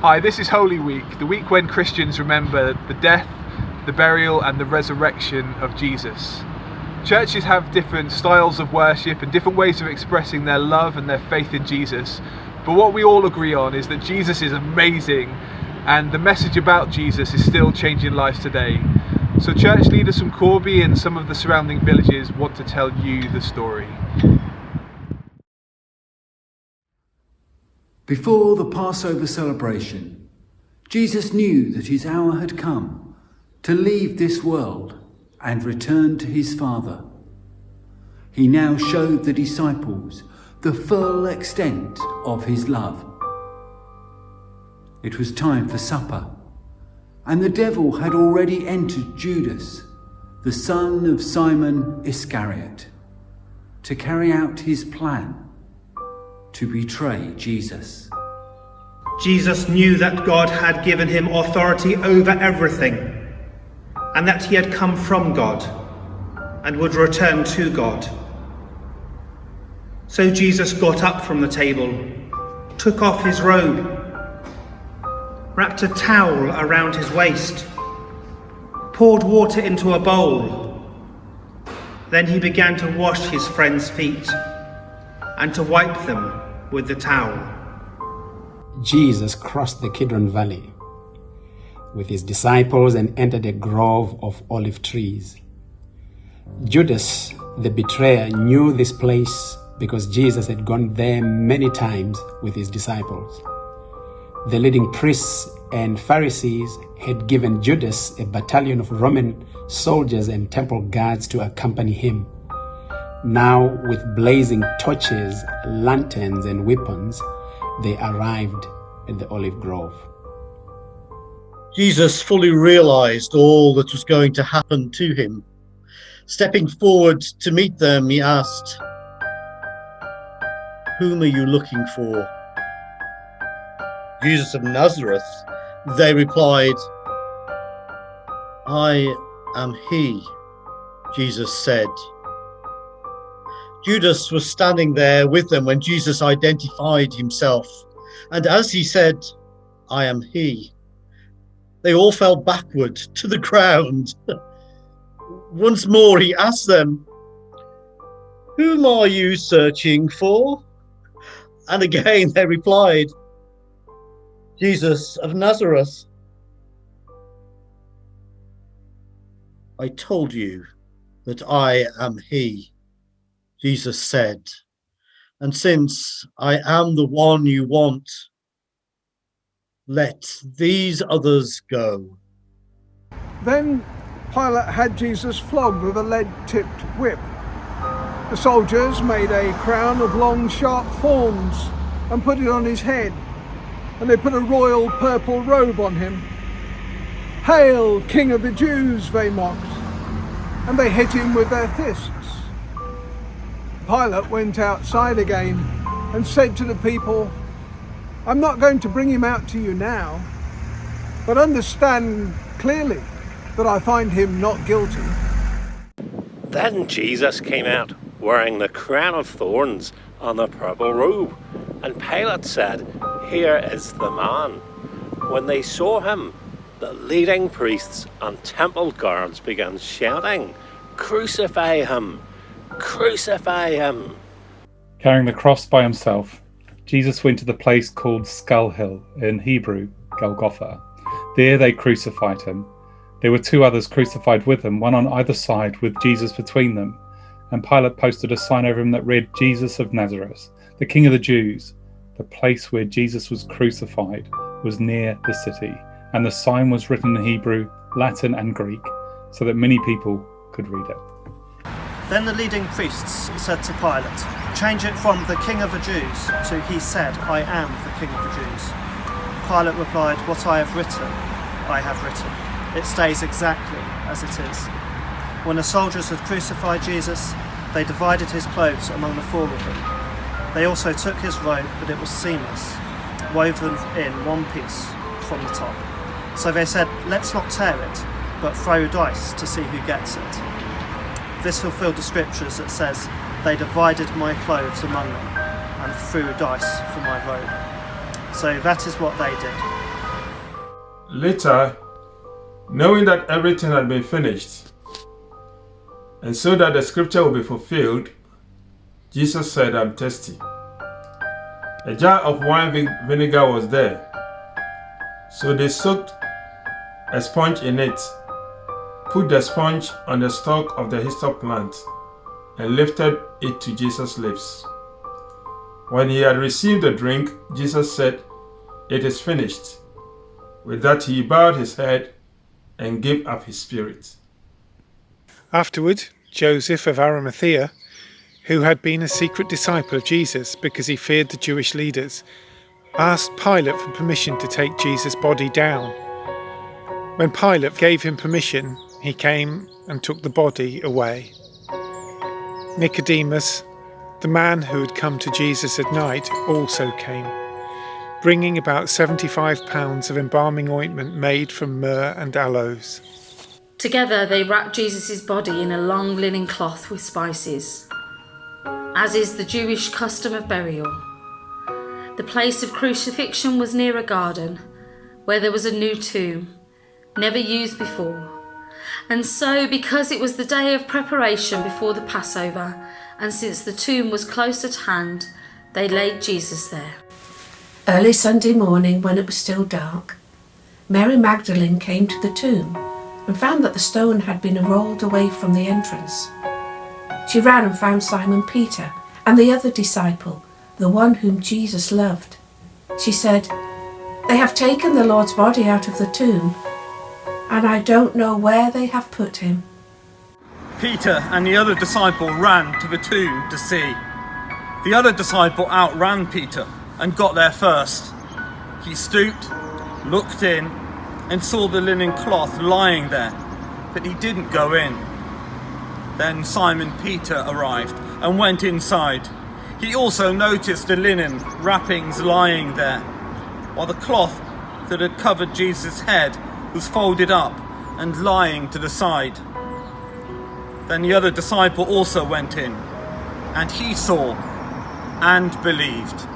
Hi, this is Holy Week, the week when Christians remember the death, the burial and the resurrection of Jesus. Churches have different styles of worship and different ways of expressing their love and their faith in Jesus, but what we all agree on is that Jesus is amazing and the message about Jesus is still changing lives today. So church leaders from Corby and some of the surrounding villages want to tell you the story. Before the Passover celebration, Jesus knew that his hour had come to leave this world and return to his Father. He now showed the disciples the full extent of his love. It was time for supper, and the devil had already entered Judas, the son of Simon Iscariot, to carry out his plan to betray Jesus. Jesus knew that God had given him authority over everything, and that he had come from God and would return to God. So Jesus got up from the table, took off his robe, wrapped a towel around his waist, poured water into a bowl. Then he began to wash his friends' feet and to wipe them with the towel. Jesus crossed the Kidron Valley with his disciples and entered a grove of olive trees. Judas, the betrayer, knew this place because Jesus had gone there many times with his disciples. The leading priests and Pharisees had given Judas a battalion of Roman soldiers and temple guards to accompany him. Now, with blazing torches, lanterns, and weapons, they arrived at the olive grove. Jesus fully realized all that was going to happen to him. Stepping forward to meet them, he asked, "Whom are you looking for?" "Jesus of Nazareth," they replied. "I am he," Jesus said. Judas was standing there with them when Jesus identified himself, and as he said, "I am he," they all fell backward to the ground. Once more he asked them, "Whom are you searching for?" And again they replied, "Jesus of Nazareth." "I told you that I am he," Jesus said, "and since I am the one you want, let these others go." Then Pilate had Jesus flogged with a lead-tipped whip. The soldiers made a crown of long, sharp thorns and put it on his head, and they put a royal purple robe on him. "Hail, King of the Jews," they mocked, and they hit him with their fists. Pilate went outside again and said to the people, "I'm not going to bring him out to you now, but understand clearly that I find him not guilty." Then Jesus came out wearing the crown of thorns and the purple robe, and Pilate said, "Here is the man." When they saw him, the leading priests and temple guards began shouting, "Crucify him! Crucify him!" Carrying the cross by himself, Jesus went to the place called Skull Hill, in Hebrew, Golgotha. There they crucified him. There were two others crucified with him, one on either side with Jesus between them. And Pilate posted a sign over him that read, "Jesus of Nazareth, the King of the Jews." The place where Jesus was crucified was near the city, and the sign was written in Hebrew, Latin and Greek, so that many people could read it. Then the leading priests said to Pilate, "Change it from the King of the Jews to he said, 'I am the King of the Jews.'" Pilate replied, "What I have written, I have written. It stays exactly as it is." When the soldiers had crucified Jesus, they divided his clothes among the four of them. They also took his robe, but it was seamless, woven in one piece from the top. So they said, "Let's not tear it, but throw dice to see who gets it." This fulfilled the scriptures that says, "They divided my clothes among them and threw dice for my robe." So that is what they did. Later, knowing that everything had been finished, and so that the scripture will be fulfilled, Jesus said, "I'm thirsty." A jar of wine vinegar was there, so they soaked a sponge in it, put the sponge on the stalk of the hyssop plant, and lifted it to Jesus' lips. When he had received the drink, Jesus said, "It is finished." With that, he bowed his head and gave up his spirit. Afterward, Joseph of Arimathea, who had been a secret disciple of Jesus because he feared the Jewish leaders, asked Pilate for permission to take Jesus' body down. When Pilate gave him permission, he came and took the body away. Nicodemus, the man who had come to Jesus at night, also came, bringing about 75 pounds of embalming ointment made from myrrh and aloes. Together they wrapped Jesus' body in a long linen cloth with spices, as is the Jewish custom of burial. The place of crucifixion was near a garden, where there was a new tomb, never used before. And so, because it was the day of preparation before the Passover, and since the tomb was close at hand, they laid Jesus there. Early Sunday morning, when it was still dark, Mary Magdalene came to the tomb and found that the stone had been rolled away from the entrance. She ran and found Simon Peter and the other disciple, the one whom Jesus loved. She said, "They have taken the Lord's body out of the tomb, and I don't know where they have put him." Peter and the other disciple ran to the tomb to see. The other disciple outran Peter and got there first. He stooped, looked in, and saw the linen cloth lying there, but he didn't go in. Then Simon Peter arrived and went inside. He also noticed the linen wrappings lying there, while the cloth that had covered Jesus' head was folded up and lying to the side. Then the other disciple also went in, and he saw and believed.